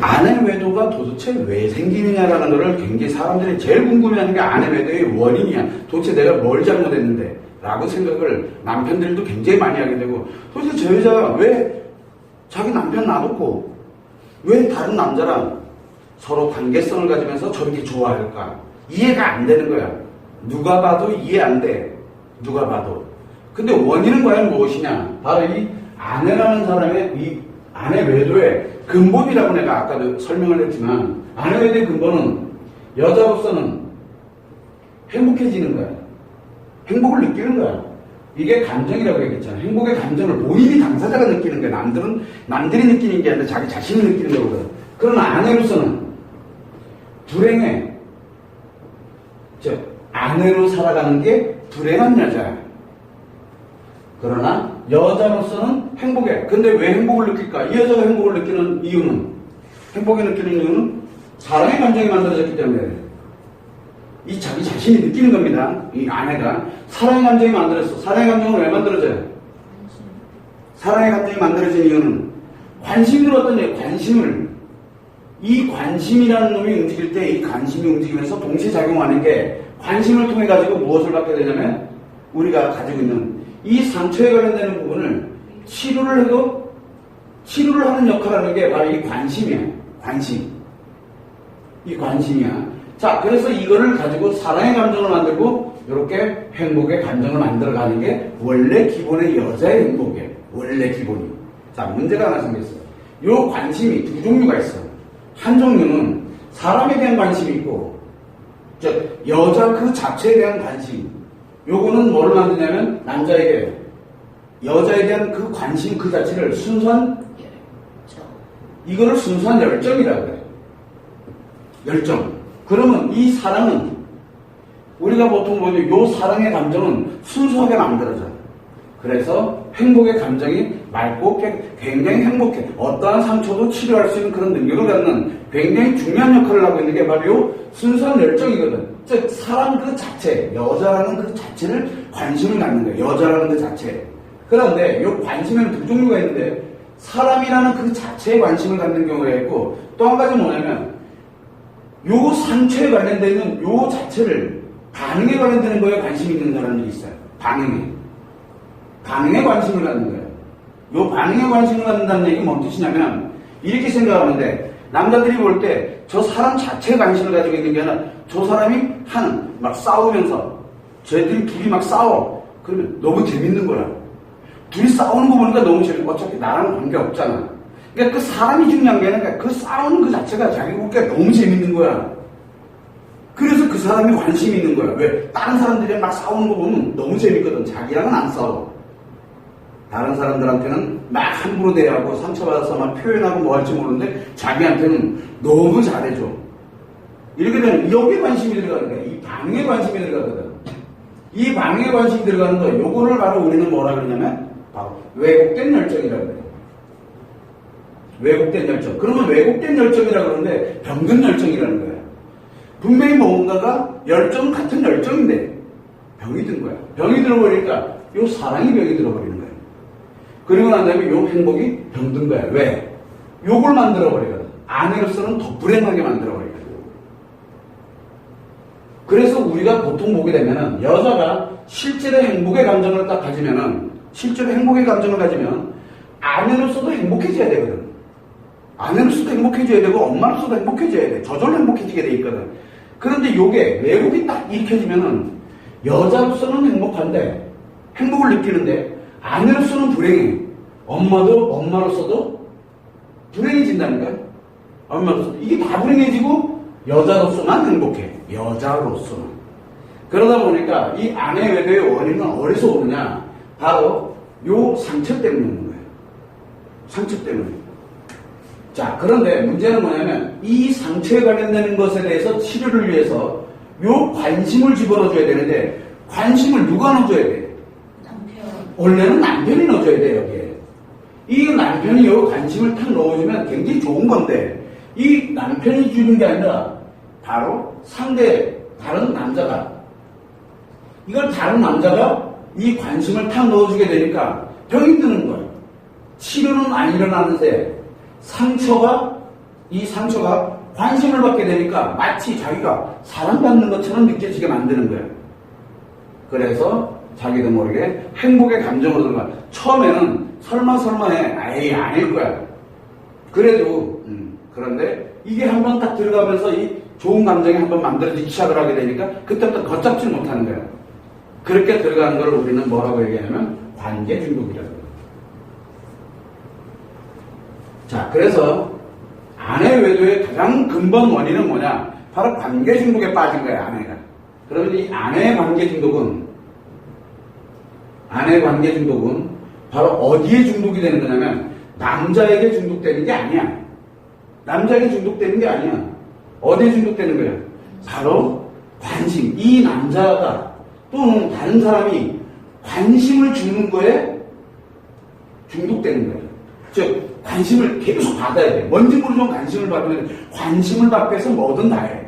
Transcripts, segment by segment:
아내 외도가 도대체 왜 생기느냐라는 것을 굉장히 사람들이 제일 궁금해하는 게 아내 외도의 원인이야. 도대체 내가 뭘 잘못했는데? 라고 생각을 남편들도 굉장히 많이 하게 되고, 도대체 저 여자가 왜 자기 남편 놔뒀고 왜 다른 남자랑 서로 관계성을 가지면서 저렇게 좋아할까? 이해가 안 되는 거야. 누가 봐도 이해 안 돼. 누가 봐도. 근데 원인은 과연 무엇이냐? 바로 이 아내라는 사람의 이 아내 외도의 근본이라고 내가 아까도 설명을 했지만, 아내 외도의 근본은 여자로서는 행복해지는 거야. 행복을 느끼는 거야. 이게 감정이라고 얘기했잖아. 행복의 감정을 본인이 당사자가 느끼는 거야. 남들이 느끼는 게 아니라 자기 자신이 느끼는 거거든. 그러나 아내로서는 불행해. 즉, 아내로 살아가는 게 불행한 여자야. 그러나 여자로서는 행복해. 근데 왜 행복을 느낄까? 이 여자가 행복을 느끼는 이유는, 행복을 느끼는 이유는 사랑의 감정이 만들어졌기 때문에, 이 자기 자신이 느끼는 겁니다. 이 아내가 사랑의 감정이 만들어졌어. 사랑의 감정은 왜 만들어져요? 사랑의 감정이 만들어진 이유는 관심으로 어떤 관심을, 이 관심이라는 놈이 움직일 때 이 관심이 움직이면서 동시에 작용하는 게, 관심을 통해 가지고 무엇을 받게 되냐면 우리가 가지고 있는 이 상처에 관련되는 부분을 치료를 해도, 치료를 하는 역할을 하는 게 바로 이 관심이야. 관심. 이 관심이야. 자, 그래서 이거를 가지고 사랑의 감정을 만들고 이렇게 행복의 감정을 만들어가는 게 원래 기본의 여자의 행복이에요. 원래 기본이. 자, 문제가 하나 생겼어요. 요 관심이 두 종류가 있어요. 한 종류는 사람에 대한 관심이 있고, 즉 여자 그 자체에 대한 관심. 요거는 뭐를 만드냐면 남자에게 여자에 대한 그 관심 그 자체를 순수한, 이거를 순수한 열정이라고 해요. 열정. 그러면 이 사랑은, 우리가 보통 보는 요 사랑의 감정은 순수하게 만들어져요. 그래서 행복의 감정이 맑고 굉장히 행복해. 어떠한 상처도 치료할 수 있는 그런 능력을 갖는 굉장히 중요한 역할을 하고 있는 게 바로 요 순수한 열정이거든. 즉 사람 그 자체, 여자라는 그 자체를 관심을 갖는 거예요. 여자라는 그 자체. 그런데 요 관심에는 두 종류가 있는데, 사람이라는 그 자체에 관심을 갖는 경우가 있고, 또 한 가지 뭐냐면 요 상처에 관련되어 있는 요 자체를, 반응에 관련되는 거에 관심이 있는 사람들이 있어요. 반응에 관심을 갖는 거예요. 요 반응에 관심을 갖는다는 얘기는 뭔 뜻이냐면, 이렇게 생각하는데, 남자들이 볼 때 저 사람 자체에 관심을 가지고 있는 게 아니라 저 사람이 막 싸우면서, 쟤들이 둘이 막 싸워. 그러면 너무 재밌는 거야. 둘이 싸우는 거 보니까 너무 재밌고, 어차피 나랑 관계 없잖아. 그러니까 그 사람이 중요한 게 아니라 그 싸우는 그 자체가 자기 보기가 너무 재밌는 거야. 그래서 그 사람이 관심이 있는 거야. 왜? 다른 사람들이랑 막 싸우는 거 보면 너무 재밌거든. 자기랑은 안 싸워. 다른 사람들한테는 막 함부로 대하고 상처받아서 막 표현하고 뭐 할지 모르는데 자기한테는 너무 잘해줘. 이렇게 되면 여기에 관심이 들어가는 거야. 이 반응에 관심이 들어가거든. 이 반응에 관심이 들어가는 거, 요거를 바로 우리는 뭐라 그러냐면 바로 왜곡된 열정이라고 그래요. 왜곡된 열정. 그러면 왜곡된 열정이라고 그러는데 병든 열정이라는 거예요. 분명히 뭔가가 열정은 같은 열정인데 병이 든 거야. 병이 들어버리니까 요 사랑이 병이 들어버리는 거예요. 그리고 난 다음에 요 행복이 병든 거야. 왜? 요걸 만들어버리거든. 아내로서는 더 불행하게 만들어버리거든. 그래서 우리가 보통 보게 되면은, 여자가 실제로 행복의 감정을 딱 가지면은, 실제로 행복의 감정을 가지면 아내로서도 행복해져야 되거든. 아내로서도 행복해져야 되고 엄마로서도 행복해져야 돼. 저절로 행복해지게 돼 있거든. 그런데 요게 왜곡이 딱 일으켜지면은 여자로서는 행복한데, 행복을 느끼는데 아내로서는 불행해. 엄마로서도 불행해진다는 거야. 엄마로서. 이게 다 불행해지고 여자로서만 행복해. 여자로서는. 그러다 보니까 이 아내 외도의 원인은 어디서 오느냐? 바로 요 상처 때문에 오는 거예요. 상처 때문에. 자, 그런데 문제는 뭐냐면 이 상처에 관련되는 것에 대해서 치료를 위해서 요 관심을 집어넣어줘야 되는데, 관심을 누가 넣어줘야 돼? 남편. 원래는 남편이 넣어줘야 돼, 여기에. 이 남편이 요 관심을 탁 넣어주면 굉장히 좋은 건데, 이 남편이 주는 게 아니라 바로 다른 남자가, 이걸 다른 남자가 이 관심을 탁 넣어주게 되니까 병이 드는 거예요. 치료는 안 일어나는데 상처가 이 상처가 관심을 받게 되니까 마치 자기가 사랑받는 것처럼 느껴지게 만드는 거예요. 그래서 자기도 모르게 행복의 감정으로 들어가. 처음에는 설마해. 아이, 아닐 거야. 그래도, 그런데 이게 한번 딱 들어가면서 이 좋은 감정이 한번 만들어지기 시작을 하게 되니까 그때부터 걷잡지 못하는 거야. 그렇게 들어가는 걸 우리는 뭐라고 얘기하냐면 관계 중독이라고 해요. 자, 그래서 아내 외도의 가장 근본 원인은 뭐냐? 바로 관계 중독에 빠진 거야, 아내가. 그러면 이 아내의 관계 중독은 바로 어디에 중독이 되는 거냐면 남자에게 중독되는 게 아니야. 남자에게 중독되는 게 아니야. 어디에 중독되는 거야? 바로 관심. 이 남자가 또는 다른 사람이 관심을 주는 거에 중독되는 거야. 즉 관심을 계속 받아야 돼. 뭔지 모르지만 관심을 받으면 관심을 받기 위해서 뭐든 다 해.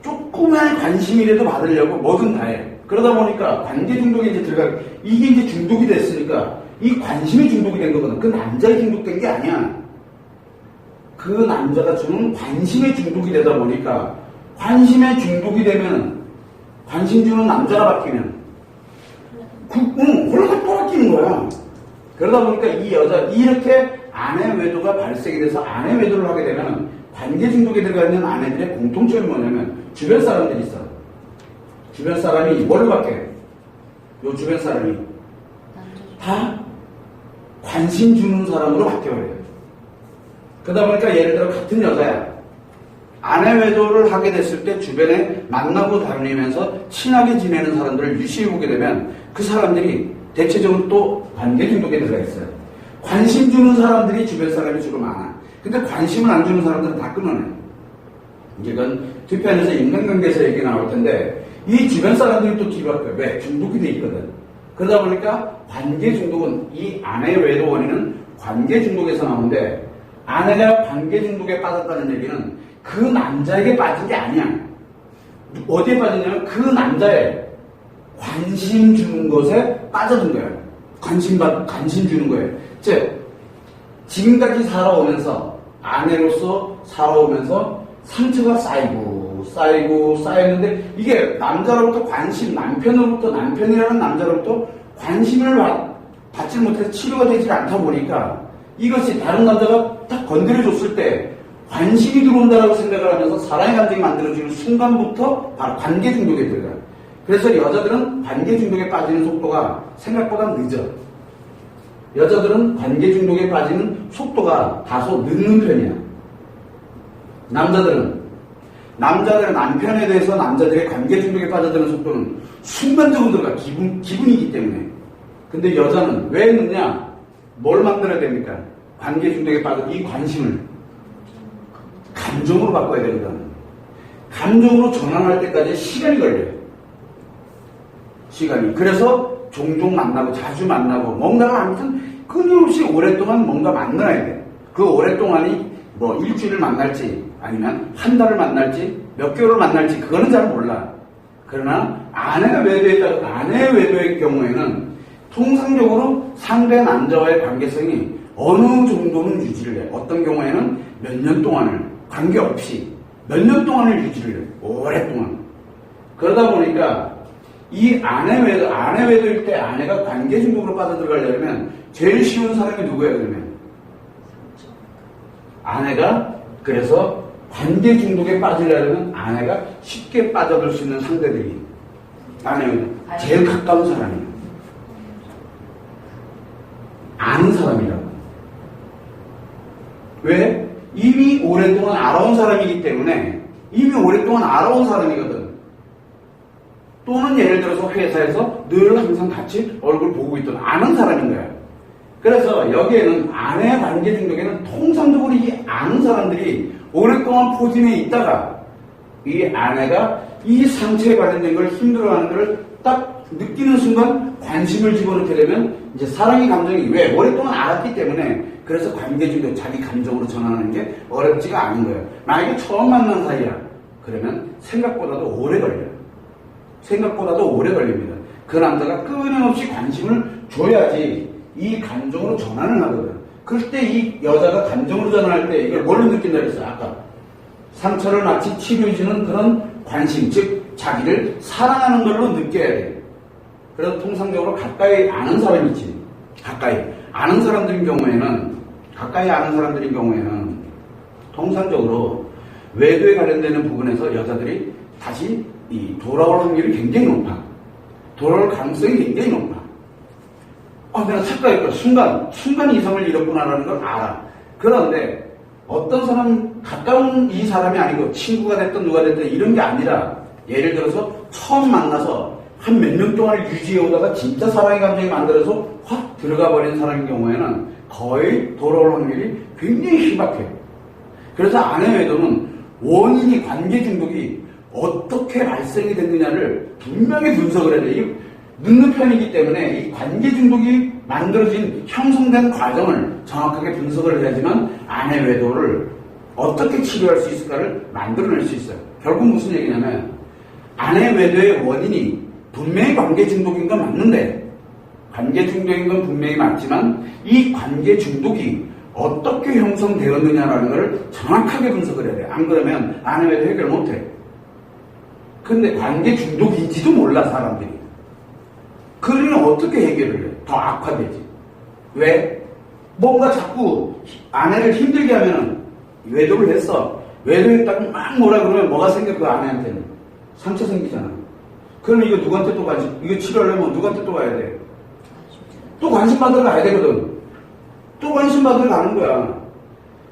조그만 관심이라도 받으려고 뭐든 다 해. 그러다 보니까 관계 중독에 이제 들어가. 이게 이제 중독이 됐으니까 이 관심이 중독이 된 거거든. 그 남자에 중독된 게 아니야. 그 남자가 주는 관심에 중독이 되다 보니까 관심에 중독이 되면 관심 주는 남자가 바뀌면 홀가 또 바뀌는 거야. 그러다 보니까 이 여자 이렇게 아내 외도가 발생이 돼서 아내 외도를 하게 되면 관계 중독에 들어가 있는 아내들의 공통점이 뭐냐면 주변 사람들이 있어. 주변 사람이 뭘로 바뀌어? 요 주변 사람이 다 관심 주는 사람으로 바뀌어버려요. 그러다 보니까 예를 들어 같은 여자야. 아내 외도를 하게 됐을 때 주변에 만나고 다니면서 친하게 지내는 사람들을 유시해보게 되면 그 사람들이 대체적으로 또 관계 중독에 들어가 있어요. 관심 주는 사람들이 주변 사람이 주로 많아. 근데 관심을 안 주는 사람들은 다 끊어내. 이건 뒤편에서 인간관계에서 얘기 나올 텐데 이 주변 사람들이 또 뒤로 할 거야. 왜? 중독이 돼 있거든. 그러다 보니까 관계 중독은 이 아내 외도 원인은 관계 중독에서 나오는데 아내가 관계 중독에 빠졌다는 얘기는 그 남자에게 빠진 게 아니야. 어디에 빠졌냐면 그 남자의 관심 주는 것에 빠져든 거야. 관심 주는 거예요. 즉, 지금까지 살아오면서, 아내로서 살아오면서 상처가 쌓였는데, 이게 남자로부터 관심, 남편이라는 남자로부터 관심을 받지 못해서 치료가 되지 않다 보니까, 이것이 다른 남자가 딱 건드려줬을 때, 관심이 들어온다고 생각을 하면서 사랑의 감정이 만들어지는 순간부터 바로 관계 중독에 들어가요. 그래서 여자들은 관계 중독에 빠지는 속도가 생각보다 늦어. 여자들은 관계 중독에 빠지는 속도가 다소 늦는 편이야. 남자들은 남편에 대해서 남자들의 관계 중독에 빠져드는 속도는 순간적으로 들어가. 기분이기 때문에. 근데 여자는 왜 늦냐? 뭘 만들어야 됩니까? 관계 중독에 빠져 이 관심을 감정으로 바꿔야 되거든. 감정으로 전환할 때까지 시간이 걸려요. 그래서 종종 만나고 자주 만나고 뭔가가 아무튼 끊임없이 오랫동안 뭔가 만나야 돼. 그 오랫동안이 뭐 일주일을 만날지 아니면 한 달을 만날지 몇 개월을 만날지 그거는 잘 몰라. 그러나 아내 외도의 경우에는 통상적으로 상대 남자와의 관계성이 어느 정도는 유지를 해. 어떤 경우에는 몇 년 동안을 관계없이 몇 년 동안을 유지를 해. 오랫동안. 그러다 보니까 이 아내 외도일 때 아내가 관계 중독으로 빠져들어가려면 제일 쉬운 사람이 누구예요, 그러면? 아내가, 그래서 관계 중독에 빠지려면 아내가 쉽게 빠져들 수 있는 상대들이 아내는 제일 가까운 사람이에요. 아는 사람이라고. 왜? 이미 오랫동안 알아온 사람이기 때문에 이미 오랫동안 알아온 사람이거든. 또는 예를 들어서 회사에서 늘 항상 같이 얼굴 보고 있던 아는 사람인 거야. 그래서 여기에는 아내 관계 중독에는 통상적으로 이 아는 사람들이 오랫동안 포진해 있다가 이 아내가 이 상처에 관련된 걸 힘들어하는 걸 딱 느끼는 순간 관심을 집어넣게 되면 이제 사랑의 감정이 왜? 오랫동안 알았기 때문에 그래서 관계 중독 자기 감정으로 전환하는 게 어렵지가 않은 거예요. 만약에 처음 만난 사이야. 그러면 생각보다도 오래 걸려요. 생각보다도 오래 걸립니다. 그 남자가 끊임없이 관심을 줘야지 이 감정으로 전환을 하거든. 그럴 때 이 여자가 감정으로 전환할 때 이걸 뭘로 느낀다 그랬어요? 아까 상처를 마치 치료해주는 그런 관심, 즉 자기를 사랑하는 걸로 느껴야 돼요. 그래서 통상적으로 가까이 아는 사람이지, 가까이 아는 사람들인 경우에는 통상적으로 외도에 관련되는 부분에서 여자들이 다시 돌아올 확률이 굉장히 높아. 돌아올 가능성이 굉장히 높아. 내가 착각했구나. 순간 이성을 잃었구나라는 걸 알아. 그런데 어떤 사람, 가까운 이 사람이 아니고 친구가 됐든 누가 됐든 이런 게 아니라, 예를 들어서 처음 만나서 한 몇 년 동안 유지해 오다가 진짜 사랑의 감정이 만들어서 확 들어가 버린 사람인 경우에는 거의 돌아올 확률이 굉장히 희박해요. 그래서 아내 외도는 원인이, 관계 중독이 어떻게 발생이 됐느냐를 분명히 분석을 해야 돼요. 늦는 편이기 때문에 이 관계 중독이 만들어진, 형성된 과정을 정확하게 분석을 해야지만 아내 외도를 어떻게 치료할 수 있을까를 만들어낼 수 있어요. 결국 무슨 얘기냐면, 아내 외도의 원인이 분명히 관계 중독인 건 맞는데, 관계 중독인 건 분명히 맞지만 이 관계 중독이 어떻게 형성되었느냐라는 걸 정확하게 분석을 해야 돼. 안 그러면 아내 외도 해결 못 해. 근데 관계 중독인지도 몰라, 사람들이. 그러면 어떻게 해결을 해? 더 악화되지. 왜? 뭔가 자꾸 아내를 힘들게 하면은, 외도를 했어. 외도했다고 막 뭐라 그러면 뭐가 생겨, 그 아내한테는? 상처 생기잖아. 그러면 이거 누구한테 또 이거 치료하려면 누구한테 또 가야 돼? 또 관심 받으러 가야 되거든. 또 관심 받으러 가는 거야.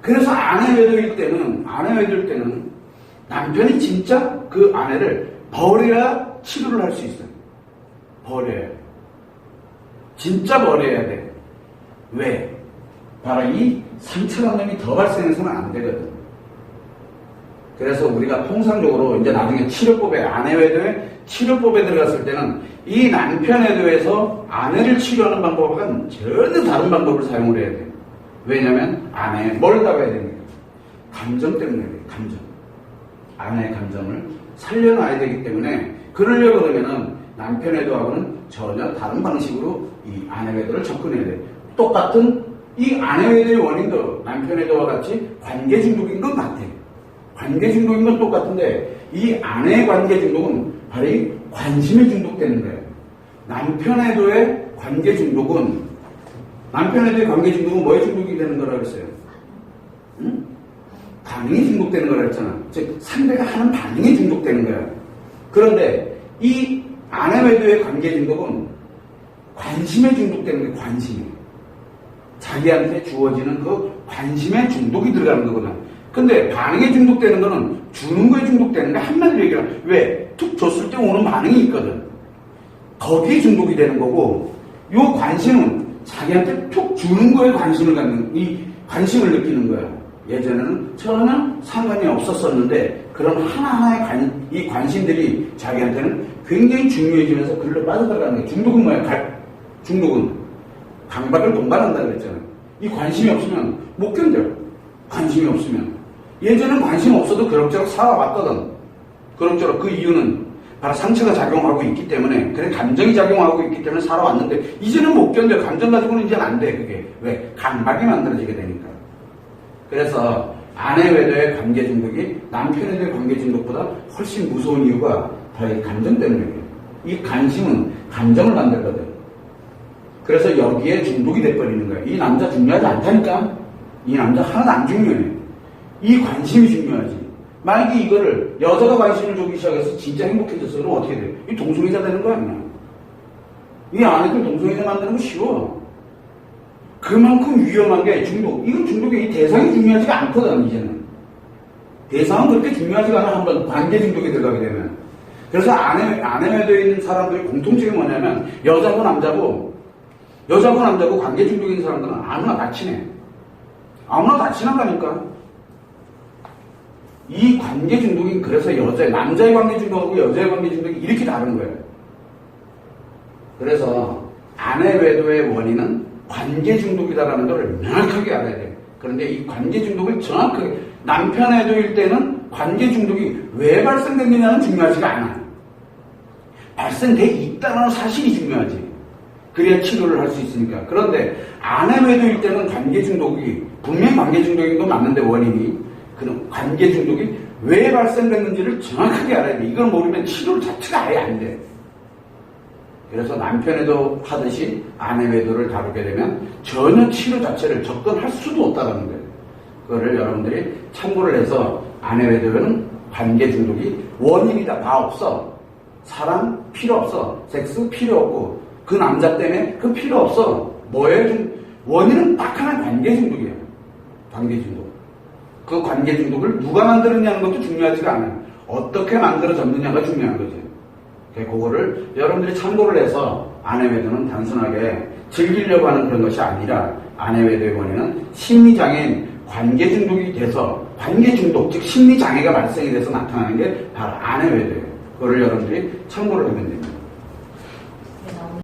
그래서 아내 외도일 때는 남편이 진짜 그 아내를 버려야 치료를 할 수 있어요. 버려야. 진짜 버려야 돼. 왜? 바로 이 상처라는 놈이 더 발생해서는 안 되거든. 그래서 우리가 통상적으로 이제 나중에 치료법에, 아내 외도에 치료법에 들어갔을 때는 이 남편 외도에서 아내를 치료하는 방법과는 전혀 다른 방법을 사용을 해야 돼요. 왜냐면 아내에 뭘 잡아야 됩니까? 감정 때문에 그래요. 감정. 아내의 감정을 살려놔야 되기 때문에, 그러려고 그러면은 남편 외도하고는 전혀 다른 방식으로 이 아내 외도를 접근해야 돼요. 똑같은 이 아내 외도의 원인도 남편 외도와 같이 관계 중독인 건 같아요. 관계 중독인 건 똑같은데, 이 아내의 관계 중독은 바로 이 관심에 중독되는 거예요. 남편 외도의 관계 중독은 뭐에 중독이 되는 거라고 했어요? 응? 반응이 중독되는 거라고 했잖아. 즉 상대가 하는 반응이 중독되는 거야. 그런데 이 아내 외도의 관계 중독은 관심에 중독되는 게, 관심이. 자기한테 주어지는 그 관심에 중독이 들어가는 거거든. 근데 반응에 중독되는 거는 주는 거에 중독되는 게, 한마디로 얘기하면, 왜? 툭 줬을 때 오는 반응이 있거든. 거기에 중독이 되는 거고, 요 관심은 자기한테 툭 주는 거에 관심을 갖는, 이 관심을 느끼는 거야. 예전에는 전혀 상관이 없었었는데, 그런 하나하나의 이 관심들이 자기한테는 굉장히 중요해지면서 글로 빠져들어가는 거야. 중독은 뭐야? 중독은 강박을 동반한다고 그랬잖아요. 이 관심이 없으면 못 견뎌. 관심이 없으면. 예전엔 관심 없어도 그럭저럭 살아왔거든. 그럭저럭. 그 이유는 바로 상처가 작용하고 있기 때문에, 그래, 감정이 작용하고 있기 때문에 살아왔는데, 이제는 못 견뎌. 감정 가지고는 이제는 안 돼, 그게. 왜? 강박이 만들어지게 되니까. 그래서 아내 외도의 관계 중독이 남편 외도의 관계 중독보다 훨씬 무서운 이유가 바로 이 감정 때문이에요. 이 관심은 감정을 만들거든. 그래서 여기에 중독이 돼버리는 거야. 이 남자 중요하지 않다니까? 이 남자 하나도 안 중요해. 이 관심이 중요하지. 만약에 이거를 여자가 관심을 주기 시작해서 진짜 행복해졌어. 그럼 어떻게 돼? 이 동성애자 되는 거 아니야? 이 아내들 동성애자 만드는 거 쉬워. 그만큼 위험한 게 중독. 이건 중독이, 이 대상이 중요하지가 않거든, 이제는. 대상은 그렇게 중요하지가 않아, 한번 관계 중독에 들어가게 되면. 그래서 아내 외도에 있는 사람들의 공통점이 뭐냐면, 여자고 남자고 관계 중독에 있는 사람들은 아무나 다 친해. 아무나 다 친하다니까. 이 관계 중독이, 그래서 남자의 관계 중독하고 여자의 관계 중독이 이렇게 다른 거예요. 그래서 아내 외도의 원인은 관계 중독이다라는 걸 명확하게 알아야 돼. 그런데 이 관계 중독을 정확하게, 남편 외도일 때는 관계 중독이 왜 발생됐느냐는 중요하지가 않아. 발생돼 있다는 사실이 중요하지. 그래야 치료를 할 수 있으니까. 그런데 아내외도일 때는 관계 중독이, 분명히 관계 중독인 건 맞는데 원인이, 그런 관계 중독이 왜 발생됐는지를 정확하게 알아야 돼. 이걸 모르면 치료 자체가 아예 안 돼. 그래서 남편에도 하듯이 아내 외도를 다루게 되면 전혀 치료 자체를 접근할 수도 없다는 거예요. 그거를 여러분들이 참고를 해서 아내 외도는 관계 중독이 원인이다. 다 없어. 사랑 필요 없어. 섹스 필요 없고 그 남자 때문에 그 필요 없어. 뭐예요? 원인은 딱 하나 관계 중독이에요. 관계 중독. 그 관계 중독을 누가 만들었냐는 것도 중요하지가 않아요. 어떻게 만들어졌느냐가 중요한 거죠. 그거를 여러분들이 참고를 해서 아내외도는 단순하게 즐기려고 하는 그런 것이 아니라 아내외도의 원인은 심리장애인 관계 중독이 돼서 관계 중독, 즉 심리장애가 발생이 돼서 나타나는 게 바로 아내외도예요. 그거를 여러분들이 참고를 하면 됩니다.